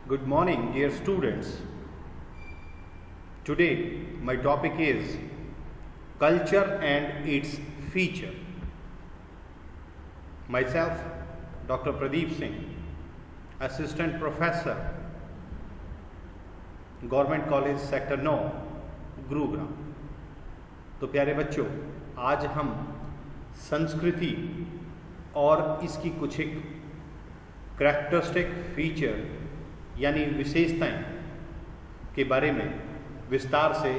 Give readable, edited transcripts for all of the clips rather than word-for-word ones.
Good morning, dear students. Today, my topic is culture and its feature. Myself, Dr. Pradeep Singh, Assistant Professor, Government College Sector 9, Gurugram. तो प्यारे बच्चों, आज हम संस्कृति और इसकी कुछ एक करैक्टरिस्टिक फीचर यानी विशेषताएं के बारे में विस्तार से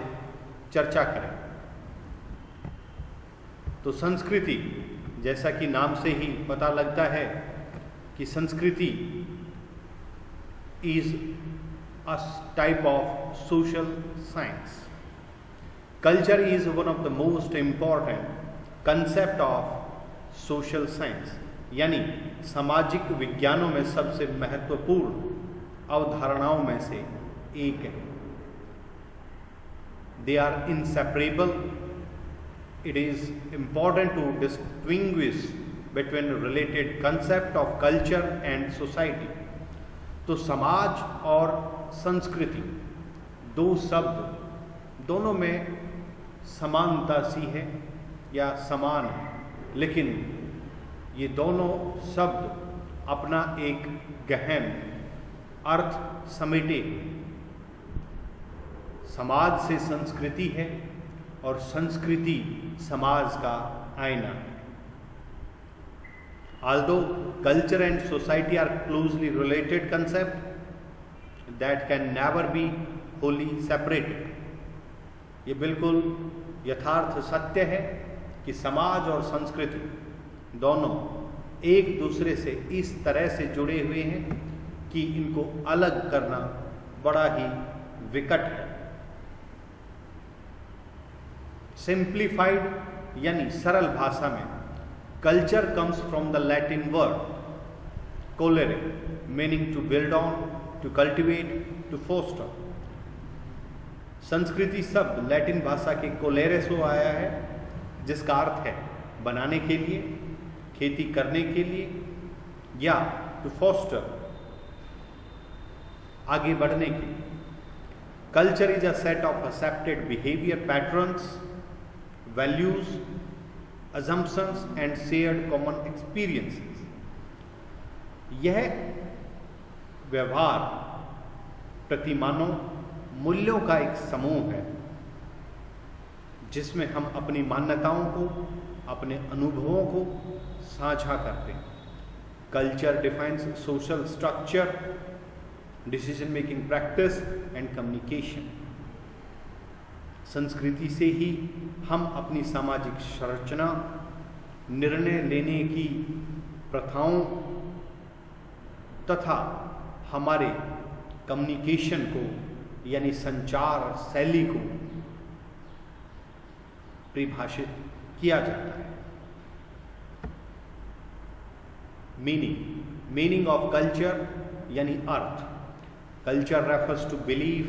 चर्चा करें। तो संस्कृति, जैसा कि नाम से ही पता लगता है कि संस्कृति is a type of social science. Culture is one of the most important concept of social science, यानी सामाजिक विज्ञानों में सबसे महत्वपूर्ण अवधारणाओं में से एक है। They are inseparable. It is important to distinguish between related concept of culture and society. तो समाज और संस्कृति दो शब्द दोनों में समानता सी है या समान है, लेकिन ये दोनों शब्द अपना एक गहन अर्थ समेटे। समाज से संस्कृति है और संस्कृति समाज का आईना है। Although culture and society are closely related concept that can never be wholly separated. ये बिल्कुल यथार्थ सत्य है कि समाज और संस्कृति दोनों एक दूसरे से इस तरह से जुड़े हुए हैं कि इनको अलग करना बड़ा ही विकट है। सिंप्लीफाइड यानी सरल भाषा में, culture comes from the Latin word colere, meaning to build on, to cultivate, to foster. संस्कृति शब्द लैटिन भाषा के कोलेरे से आया है, जिसका अर्थ है बनाने के लिए, खेती करने के लिए, या टू फोस्टर, आगे बढ़ने के लिए। Culture is a set of accepted behaviour patterns, values, assumptions and shared common experiences। यह व्यवहार, प्रतिमानों, मूल्यों का एक समूह है जिसमें हम अपनी मान्यताओं को, अपने अनुभवों को साझा करते हैं। Culture defines social structure, decision making practice and communication. संस्कृति से ही हम अपनी सामाजिक संरचना, निर्णय लेने की प्रथाओं तथा हमारे कम्युनिकेशन को यानी संचार शैली को परिभाषित किया जाता है। मीनिंग ऑफ कल्चर यानी अर्थ। Culture refers to belief,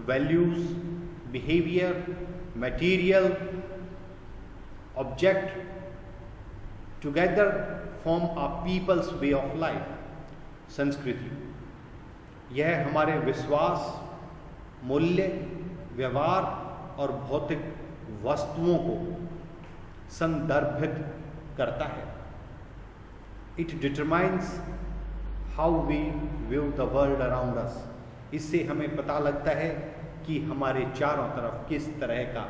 values, behavior, material, object together form a people's way of life। संस्कृति यह हमारे विश्वास, मूल्य, व्यवहार और भौतिक वस्तुओं को संदर्भित करता है। It determines how we view the world around us। इससे हमें पता लगता है कि हमारे चारों तरफ किस तरह का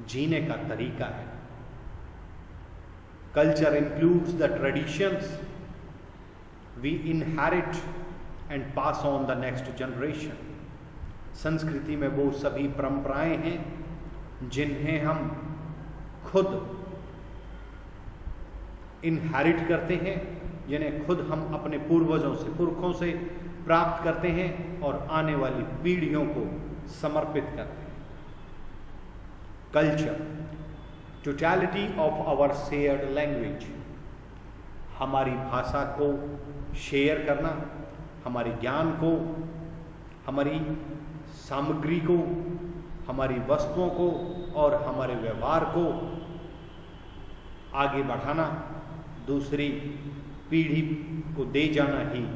जीने का तरीका है। Culture includes the traditions we inherit and pass on the next generation. संस्कृति में वो सभी परंपराएं हैं जिन्हें हम खुद इनहेरिट करते हैं, जिन्हें खुद हम अपने पूर्वजों से, पुरखों से प्राप्त करते हैं और आने वाली पीढ़ियों को समर्पित करते हैं। Culture, totality of our shared language. हमारी भाषा को शेयर करना, हमारे ज्ञान को, हमारी सामग्री को, हमारी वस्तुओं को और हमारे व्यवहार को आगे बढ़ाना, दूसरी पीढ़ी को दे जाना ही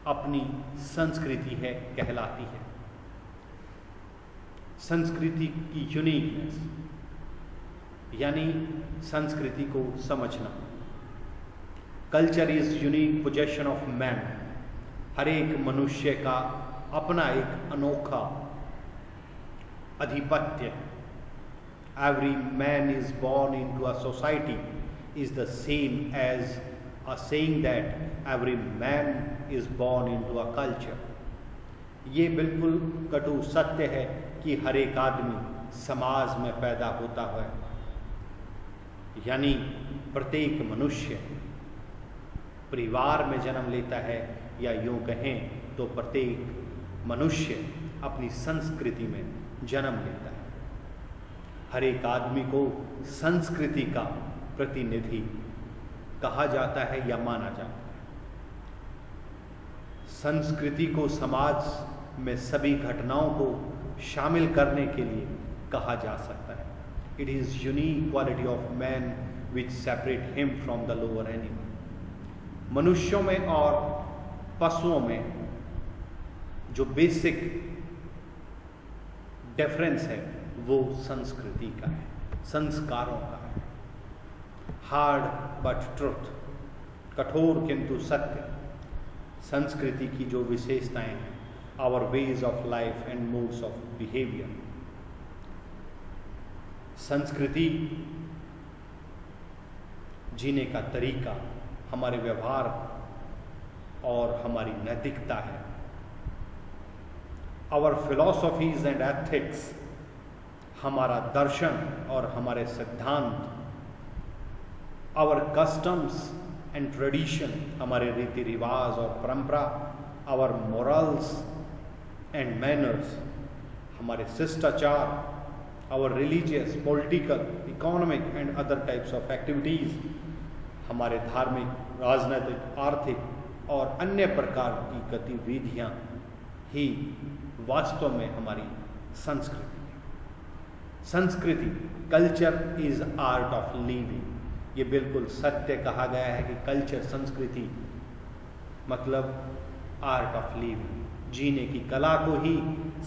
अपनी संस्कृति है कहलाती है। संस्कृति की यूनिकनेस यानी संस्कृति को समझना। Culture is unique possession of man. हर एक मनुष्य का अपना एक अनोखा आधिपत्य। Every man is born into a society is the same as a saying that every man is born into a culture. ये बिल्कुल कटु सत्य है कि हर एक आदमी समाज में पैदा होता है, यानी प्रत्येक मनुष्य परिवार में जन्म लेता है, या यूं कहें तो प्रत्येक मनुष्य अपनी संस्कृति में जन्म लेता है। हर एक आदमी को संस्कृति का प्रतिनिधि कहा जाता है या माना जाता है। संस्कृति को समाज में सभी घटनाओं को शामिल करने के लिए कहा जा सकता है। It is unique quality of man which separate him from the lower animal. मनुष्यों में और पशुओं में जो बेसिक डिफरेंस है वो संस्कृति का है, संस्कारों का है। हार्ड बट ट्रुथ, कठोर किंतु सत्य। संस्कृति की जो विशेषताएं हैं, our ways of life and modes of behaviour. संस्कृति जीने का तरीका, हमारे व्यवहार और हमारी नैतिकता है। आवर फिलॉसफीज एंड एथिक्स, हमारा दर्शन और हमारे सिद्धांत। आवर कस्टम्स एंड ट्रेडिशन, हमारे रीति रिवाज और परंपरा। आवर मोरल्स एंड मैनर्स, हमारे शिष्टाचार। Our religious, political, economic and other types of activities, हमारे धार्मिक, राजनैतिक, आर्थिक और अन्य प्रकार की गतिविधियां ही वास्तव में हमारी संस्कृति है। संस्कृति, culture is art of living. ये बिल्कुल सत्य कहा गया है कि कल्चर, संस्कृति मतलब आर्ट ऑफ लिविंग, जीने की कला को ही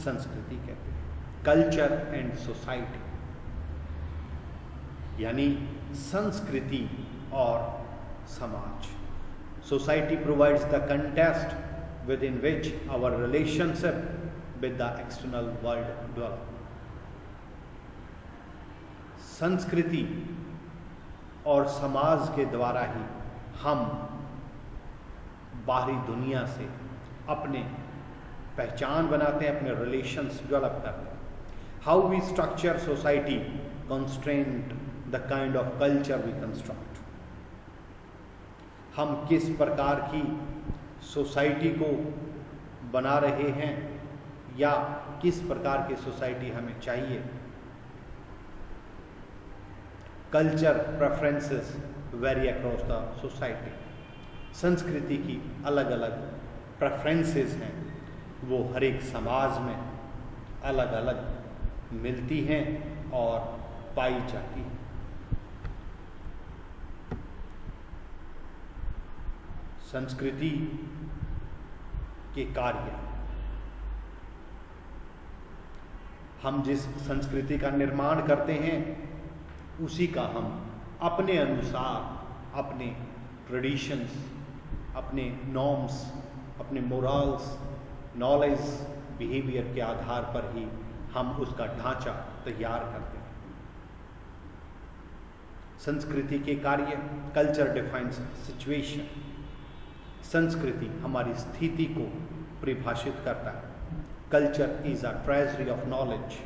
संस्कृति कहते हैं। कल्चर एंड सोसाइटी यानी संस्कृति और समाज। Society provides the context within which our relationship with the external world develop. संस्कृति और समाज के द्वारा ही हम बाहरी दुनिया से अपने पहचान बनाते हैं, अपने रिलेशंस डेवलप करते हैं। How we structure society constraint the kind of culture we construct. हम किस प्रकार की सोसाइटी को बना रहे हैं या किस प्रकार की सोसाइटी हमें चाहिए। Culture preferences vary across the society. संस्कृति की अलग अलग प्रेफरेंसेस हैं, वो हर एक समाज में अलग अलग मिलती हैं और पाई जाती हैं। संस्कृति के कार्य, हम जिस संस्कृति का निर्माण करते हैं उसी का हम अपने अनुसार, अपने ट्रेडिशंस, अपने नॉर्म्स, अपने मोरल्स, नॉलेज, बिहेवियर के आधार पर ही हम उसका ढांचा तैयार करते हैं। संस्कृति के कार्य, कल्चर डिफाइंस सिचुएशन। संस्कृति हमारी स्थिति को परिभाषित करता है। Culture is a treasury of knowledge.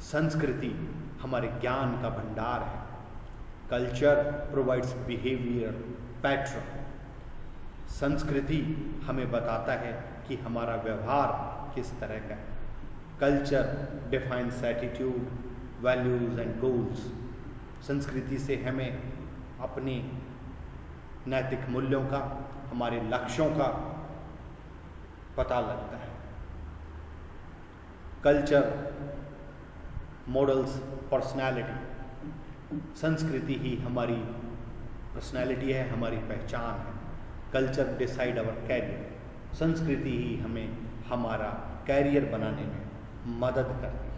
संस्कृति हमारे ज्ञान का भंडार है। Culture provides behaviour pattern. संस्कृति हमें बताता है कि हमारा व्यवहार किस तरह का है। Culture defines attitude, values and goals. संस्कृति से हमें अपने नैतिक मूल्यों का, हमारे लक्ष्यों का पता लगता है। Culture models personality. संस्कृति ही हमारी पर्सनैलिटी है, हमारी पहचान है। कल्चर डिसाइड आवर कैरियर, संस्कृति ही हमें हमारा कैरियर बनाने में मदद करती है।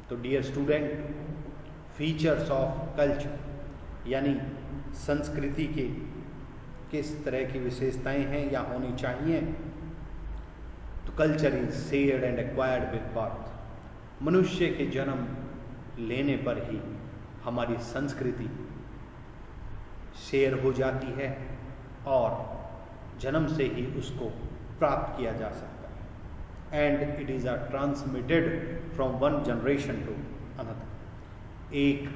तो dear student, features of culture यानी संस्कृति के किस तरह की विशेषताएं हैं या होनी चाहिए। तो culture is shared and acquired with birth. मनुष्य के जन्म लेने पर ही हमारी संस्कृति शेयर हो जाती है और जन्म से ही उसको प्राप्त किया जा सकता है। And it is transmitted from one generation to another. एक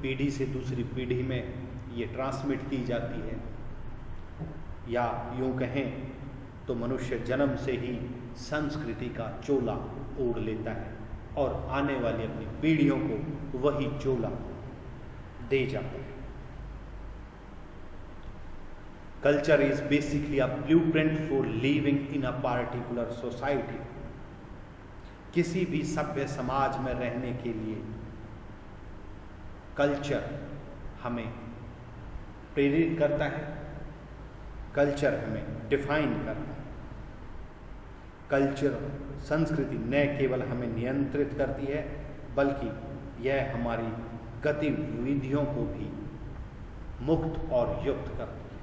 पीढ़ी से दूसरी पीढ़ी में ये ट्रांसमिट की जाती है, या यूं कहें तो मनुष्य जन्म से ही संस्कृति का चोला ओढ़ लेता है और आने वाली अपनी पीढ़ियों को वही चोला दे जाता है। Culture is basically a blueprint for living in a particular society. किसी भी सभ्य समाज में रहने के लिए कल्चर हमें प्रेरित करता है, कल्चर हमें डिफाइन करता है। कल्चर संस्कृति न केवल हमें नियंत्रित करती है बल्कि यह हमारी गतिविधियों को भी मुक्त और युक्त करती है।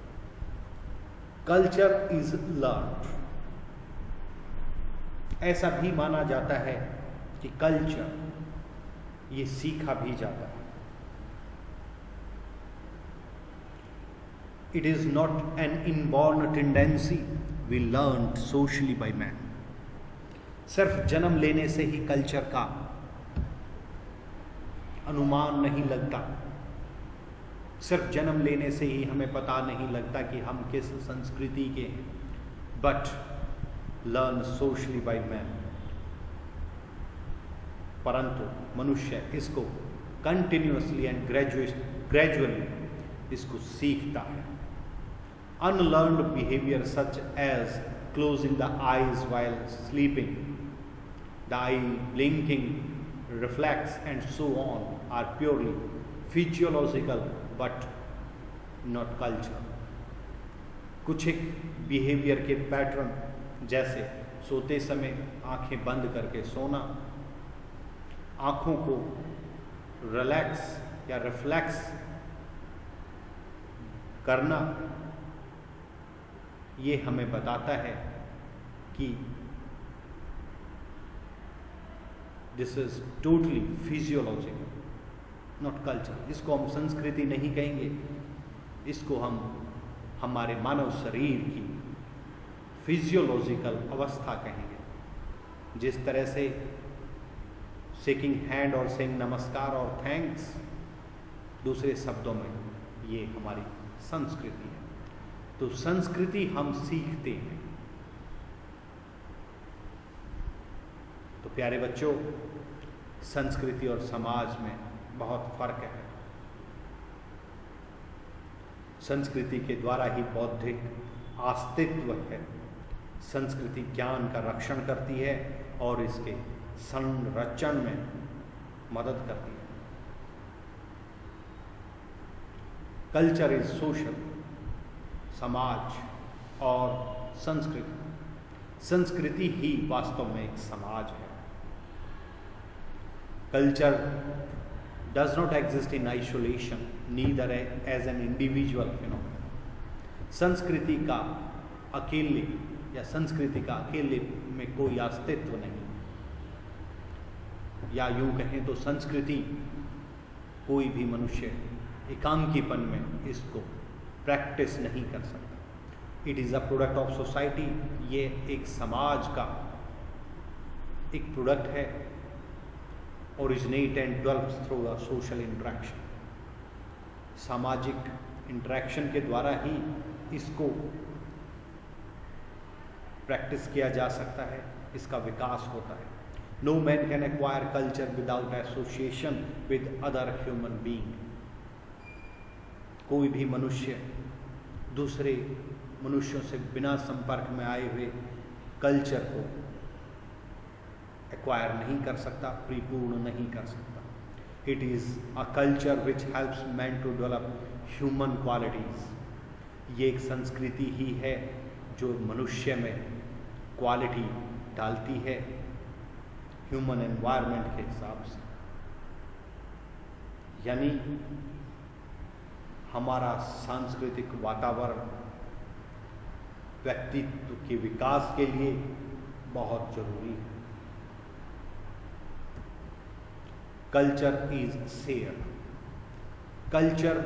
Culture is learned. ऐसा भी माना जाता है कि कल्चर ये सीखा भी जाता है। It is not an inborn tendency we learned socially by man. सिर्फ जन्म लेने से ही कल्चर का अनुमान नहीं लगता, सिर्फ जन्म लेने से ही हमें पता नहीं लगता कि हम किस संस्कृति के हैं, but learn socially by man. परंतु मनुष्य इसको कंटिन्यूअसली एंड ग्रेजुअली इसको सीखता है। Unlearned behavior such as closing the eyes while sleeping, the eye blinking, reflex and so on are purely physiological but not cultural. कुछ एक बिहेवियर के pattern जैसे सोते समय आंखें बंद करके सोना, आंखों को रिलैक्स या रिफ्लेक्स करना, ये हमें बताता है कि this is totally physiological not culture. इसको हम संस्कृति नहीं कहेंगे, इसको हम हमारे मानव शरीर की फिजियोलॉजिकल अवस्था कहेंगे। जिस तरह से शेकिंग हैंड और सेइंग नमस्कार और थैंक्स, दूसरे शब्दों में ये हमारी संस्कृति है। तो संस्कृति हम सीखते हैं। तो प्यारे बच्चों, संस्कृति और समाज में बहुत फर्क है। संस्कृति के द्वारा ही बौद्धिक अस्तित्व है। संस्कृति ज्ञान का रक्षण करती है और इसके संरक्षण में मदद करती है। Culture is social. समाज और संस्कृति ही वास्तव में एक समाज है। Culture does not exist in isolation neither as an individual phenomenon. संस्कृति का अकेले या संस्कृति का अकेले में कोई अस्तित्व नहीं, या यूं कहें तो संस्कृति कोई भी मनुष्य एकांकीपन में इसको प्रैक्टिस नहीं कर सकता। It is a product of society. ये एक समाज का एक प्रोडक्ट है। Originate and develops through the social interaction. सामाजिक इंटरेक्शन के द्वारा ही इसको प्रैक्टिस किया जा सकता है, इसका विकास होता है। No man can acquire culture without association with other human being. कोई भी मनुष्य दूसरे मनुष्यों से बिना संपर्क में आए हुए कल्चर को एक्वायर नहीं कर सकता, परिपूर्ण नहीं कर सकता। It is a culture which helps man to develop human qualities. ये एक संस्कृति ही है जो मनुष्य में क्वालिटी डालती है ह्यूमन एनवायरनमेंट के हिसाब से। यानी हमारा सांस्कृतिक वातावरण व्यक्तित्व के विकास के लिए बहुत जरूरी है। Culture is share. कल्चर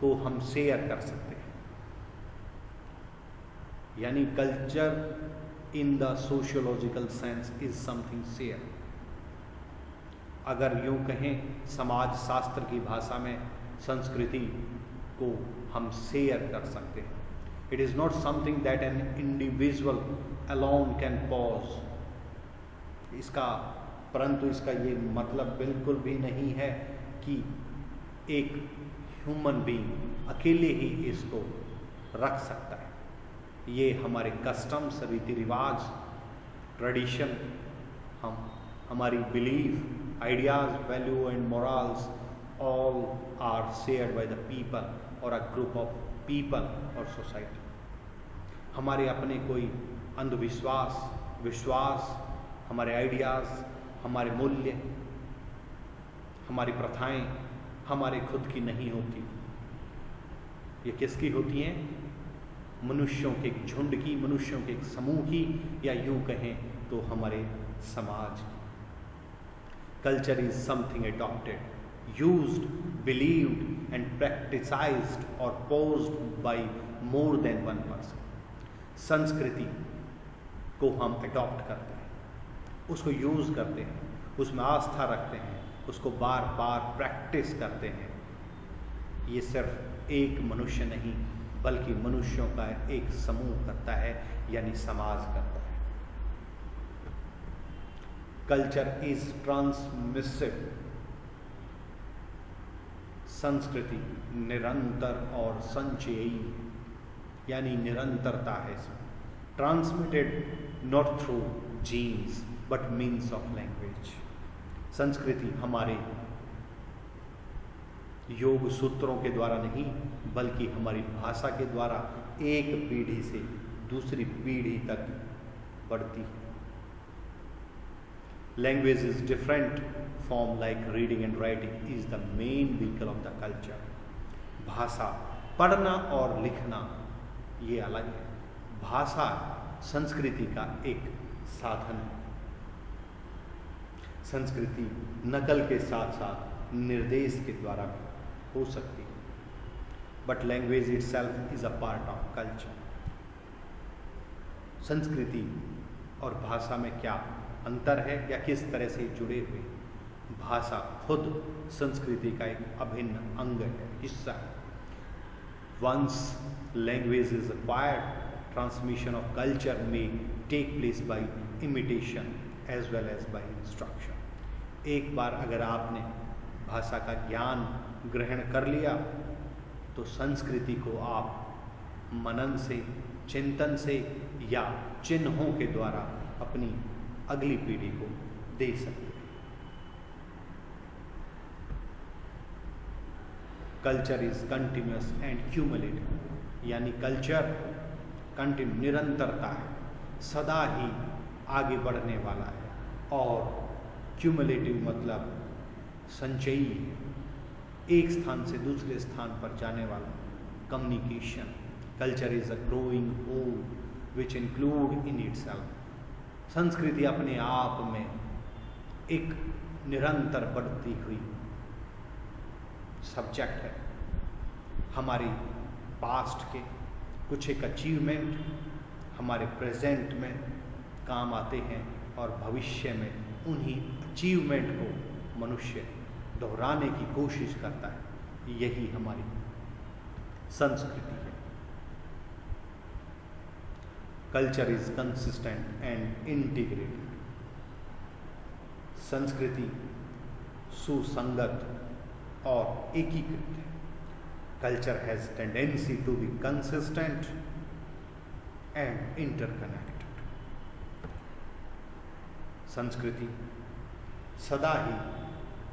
को हम शेयर कर सकते हैं, यानी culture in the sociological sense is something share. अगर यूं कहें समाज शास्त्र की भाषा में, संस्कृति को हम शेयर कर सकते हैं। It is not something that an individual alone can pause. परंतु इसका ये मतलब बिल्कुल भी नहीं है कि एक ह्यूमन बीइंग अकेले ही इसको रख सकता है। ये हमारे कस्टम्स, रीति रिवाज, ट्रेडिशन, हमारी belief, ideas, value and morals all are shared by the people or a group of people or society. हमारे अपने कोई अंधविश्वास, विश्वास, हमारे आइडियाज़, हमारे मूल्य, हमारी प्रथाएं हमारे खुद की नहीं होती। ये किसकी होती हैं? मनुष्यों के एक झुंड की, मनुष्यों के एक समूह की, या यूं कहें तो हमारे समाज की। Culture is something adopted, used, believed and practiced or posed by more than one person. संस्कृति को हम अडॉप्ट करते हैं, उसको यूज़ करते हैं, उसमें आस्था रखते हैं, उसको बार बार प्रैक्टिस करते हैं। ये सिर्फ एक मनुष्य नहीं बल्कि मनुष्यों का एक समूह करता है, यानी समाज करता है। Culture is transmissive. संस्कृति निरंतर और संचयी, यानी निरंतरता है इसमें। Transmitted not through genes but means of language. संस्कृति हमारे योग सूत्रों के द्वारा नहीं बल्कि हमारी भाषा के द्वारा एक पीढ़ी से दूसरी पीढ़ी तक बढ़ती है। Language is different form like reading and writing is the main vehicle of the culture. भाषा, पढ़ना और लिखना ये अलग है। भाषा संस्कृति का एक साधन है। संस्कृति नकल के साथ साथ निर्देश के द्वारा भी हो सकती है, but language itself is a part of culture. संस्कृति और भाषा में क्या अंतर है या किस तरह से जुड़े हुए? भाषा खुद संस्कृति का एक अभिन्न अंग है, हिस्सा है। Once language is acquired, transmission of culture may take place by imitation as well as by instruction. एक बार अगर आपने भाषा का ज्ञान ग्रहण कर लिया तो संस्कृति को आप मनन से, चिंतन से या चिन्हों के द्वारा अपनी अगली पीढ़ी को दे सकते हैं। Culture is continuous and cumulative, यानी कल्चर कंटिन्यू, निरंतरता है, सदा ही आगे बढ़ने वाला है, और क्यूमुलेटिव मतलब संचयी है, एक स्थान से दूसरे स्थान पर जाने वाला communication. Culture is a growing whole which include in itself. संस्कृति अपने आप में एक निरंतर बढ़ती हुई सब्जेक्ट है। हमारी पास्ट के कुछ एक अचीवमेंट हमारे प्रेजेंट में काम आते हैं और भविष्य में उन्हीं अचीवमेंट को मनुष्य दोहराने की कोशिश करता है। यही हमारी संस्कृति है। Culture is consistent and integrated. संस्कृति सुसंगत और एकीकृत है। Culture has tendency to be consistent and interconnected. संस्कृति सदा ही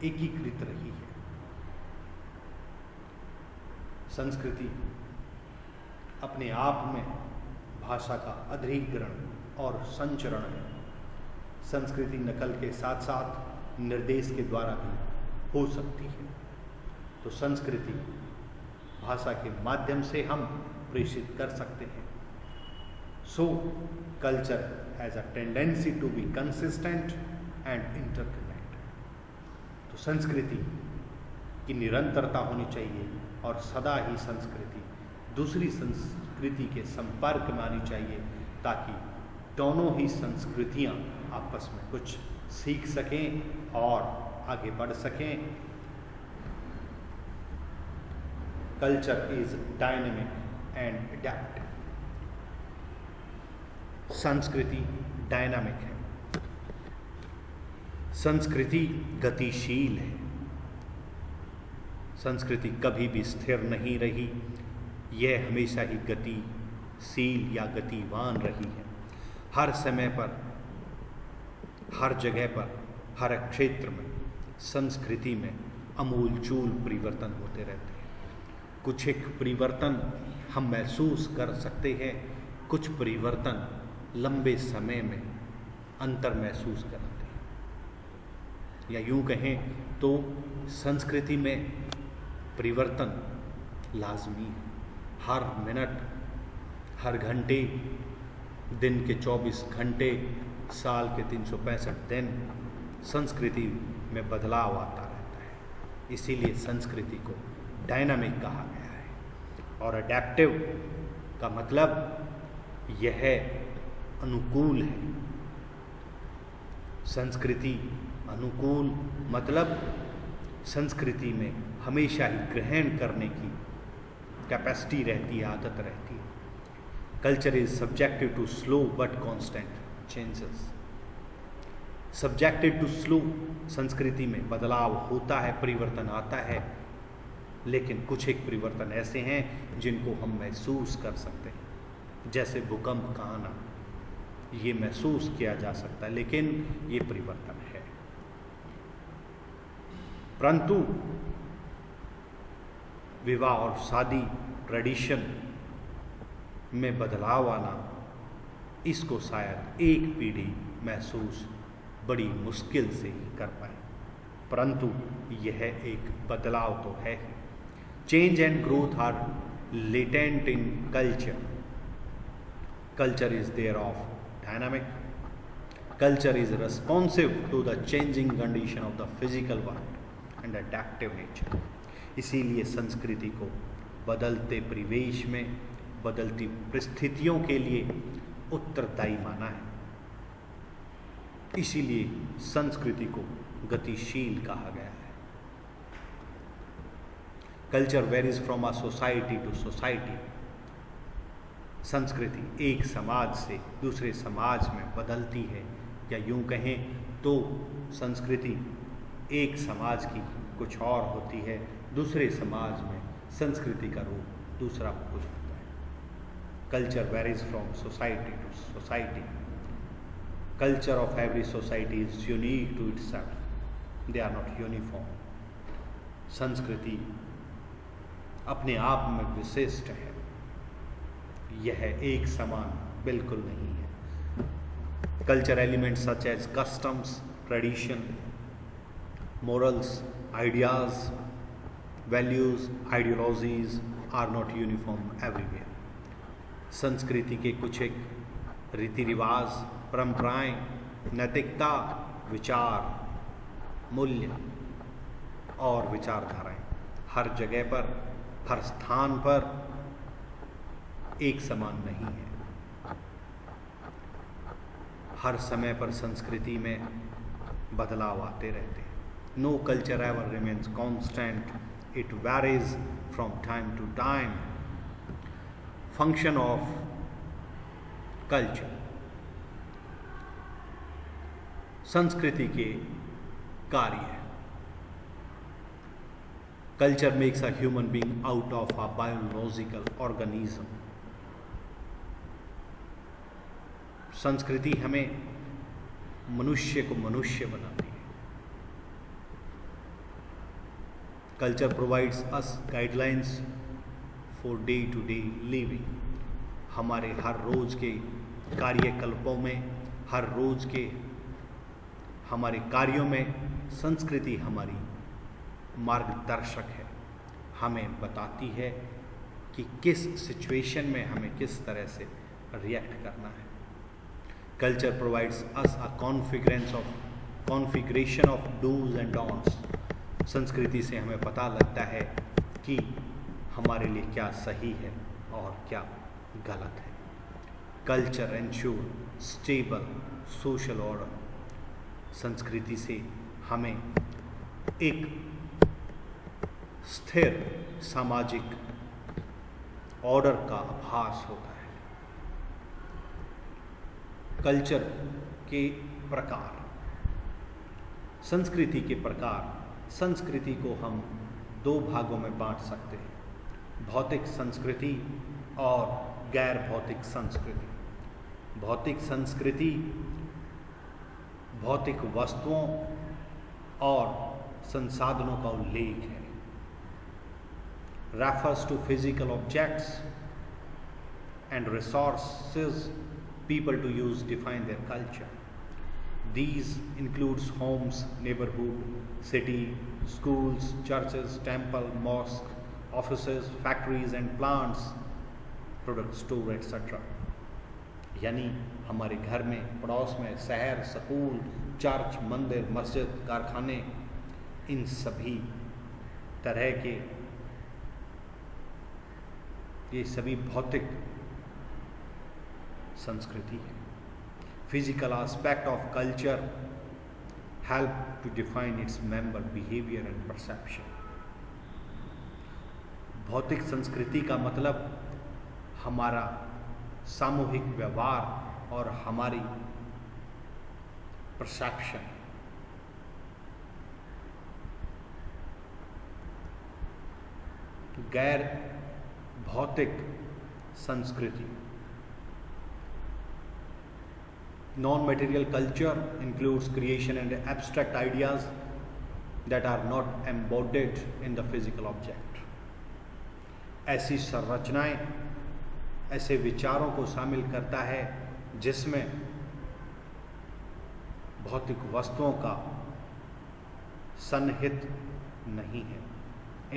एकीकृत रही है। संस्कृति अपने आप में भाषा का अधिग्रहण और संचरण है। संस्कृति नकल के साथ साथ निर्देश के द्वारा भी हो सकती है। तो संस्कृति भाषा के माध्यम से हम प्रेषित कर सकते हैं। So culture has a tendency to be consistent and interconnected. तो संस्कृति की निरंतरता होनी चाहिए और सदा ही संस्कृति दूसरी संस्कृति के संपर्क में आनी चाहिए, ताकि दोनों ही संस्कृतियां आपस में कुछ सीख सकें और आगे बढ़ सकें। Culture is dynamic and adaptive. संस्कृति डायनामिक है, संस्कृति गतिशील है। संस्कृति कभी भी स्थिर नहीं रही, यह हमेशा ही गतिशील या गतिवान रही है। हर समय पर, हर जगह पर, हर क्षेत्र में संस्कृति में अमूलचूल परिवर्तन होते रहते हैं। कुछ एक परिवर्तन हम महसूस कर सकते हैं, कुछ परिवर्तन लंबे समय में अंतर महसूस करते हैं। या यूं कहें तो संस्कृति में परिवर्तन लाजमी है। हर मिनट, हर घंटे, दिन के 24 घंटे, साल के 365 दिन संस्कृति में बदलाव आता रहता है। इसीलिए संस्कृति को डायनामिक कहा गया है। और अडैप्टिव का मतलब यह अनुकूल है। संस्कृति अनुकूल मतलब संस्कृति में हमेशा ही ग्रहण करने की कैपेसिटी रहती है, आदत रहती है। Culture is subjected to slow but constant changes. Subjected to slow, संस्कृति में बदलाव होता है, परिवर्तन आता है, लेकिन कुछ एक परिवर्तन ऐसे हैं जिनको हम महसूस कर सकते हैं। जैसे भूकंप का आना, ये महसूस किया जा सकता है, लेकिन ये परिवर्तन है। परंतु विवाह और शादी ट्रेडिशन में बदलाव आना, इसको शायद एक पीढ़ी महसूस बड़ी मुश्किल से ही कर पाए, परंतु यह एक बदलाव तो है ही। Change and growth are latent in culture. Culture is therefore dynamic. Culture is responsive to the changing condition of the physical world and adaptive nature. इसीलिए संस्कृति को बदलते परिवेश में, बदलती परिस्थितियों के लिए उत्तरदायी माना है। इसीलिए संस्कृति को गतिशील कहा गया है। Culture varies from a society to society. संस्कृति एक समाज से दूसरे समाज में बदलती है, या यूं कहें तो संस्कृति एक समाज की कुछ और होती है, दूसरे समाज में संस्कृति का रूप दूसरा कुछ होता है। Culture varies from society to society. Culture of every society is unique to itself, they are not uniform. संस्कृति अपने आप में विशिष्ट है, यह एक समान बिल्कुल नहीं है। Culture elements such as customs, tradition, morals, ideas, values, ideologies are not uniform everywhere. संस्कृति के कुछ एक रीति रिवाज, परंपराएं, नैतिकता, विचार, मूल्य और विचारधाराएं हर जगह पर, हर स्थान पर एक समान नहीं है। हर समय पर संस्कृति में बदलाव आते रहते हैं। No culture ever remains constant. It varies from time to time. Function of culture. संस्कृति के कार्य। Culture makes a human being out of a biological organism. संस्कृति हमें मनुष्य को मनुष्य बनाती है। Culture provides us guidelines for day to day living. हमारे हर रोज के कार्यकल्पों में, हर रोज के हमारे कार्यों में संस्कृति हमारी मार्गदर्शक है, हमें बताती है कि किस सिचुएशन में हमें किस तरह से रिएक्ट करना है। Culture provides us a configuration of dos and don'ts. संस्कृति से हमें पता लगता है कि हमारे लिए क्या सही है और क्या गलत है। Culture ensure stable social order. संस्कृति से हमें एक स्थिर सामाजिक ऑर्डर का आभास होता है। कल्चर के प्रकार, संस्कृति के प्रकार। संस्कृति को हम दो भागों में बांट सकते हैं, भौतिक संस्कृति और गैर भौतिक संस्कृति। भौतिक संस्कृति भौतिक वस्तुओं और संसाधनों का उल्लेख है, refers to physical objects and resources people to use define their culture. These includes homes, neighborhood, city, schools, churches, temple, mosque, offices, factories and plants, product store, etc. यानी हमारे घर में, पड़ोस में, शहर, स्कूल, चर्च, मंदिर, मस्जिद, कारखाने, इन सभी तरह के ये सभी भौतिक संस्कृति है। Physical aspect of culture help to define its member behaviour and perception. भौतिक संस्कृति का मतलब हमारा सामूहिक व्यवहार और हमारी परसेप्शन। गैर भौतिक संस्कृति, non-material culture includes creation and abstract ideas that are not embodied in the physical object. ऐसी संरचनाएं, ऐसे विचारों को शामिल करता है जिसमें भौतिक वस्तुओं का सन्निहित नहीं है।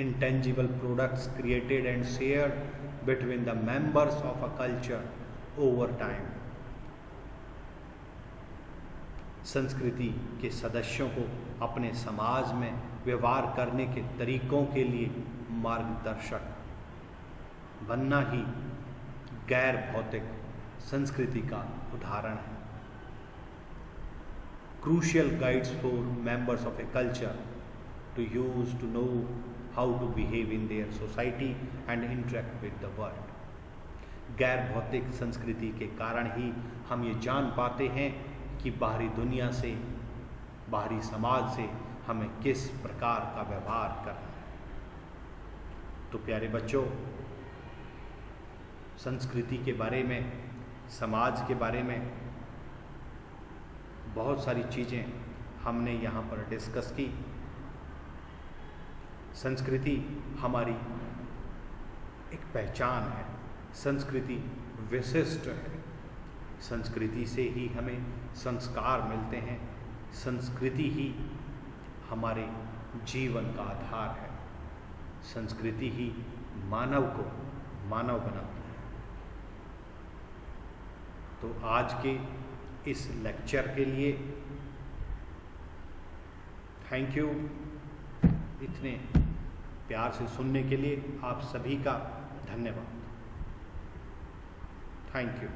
Intangible products created and shared between the members of a culture over time. संस्कृति के सदस्यों को अपने समाज में व्यवहार करने के तरीकों के लिए मार्गदर्शक बनना ही गैर भौतिक संस्कृति का उदाहरण है। Crucial guides for members of a culture to use to know how to behave in their society and interact with the world. गैर भौतिक संस्कृति के कारण ही हम ये जान पाते हैं कि बाहरी दुनिया से, बाहरी समाज से हमें किस प्रकार का व्यवहार करना है। तो प्यारे बच्चों, संस्कृति के बारे में, समाज के बारे में बहुत सारी चीज़ें हमने यहाँ पर डिस्कस की। संस्कृति हमारी एक पहचान है, संस्कृति विशिष्ट है, संस्कृति से ही हमें संस्कार मिलते हैं, संस्कृति ही हमारे जीवन का आधार है, संस्कृति ही मानव को मानव बनाती है। तो आज के इस लेक्चर के लिए थैंक यू। इतने प्यार से सुनने के लिए आप सभी का धन्यवाद। Thank you.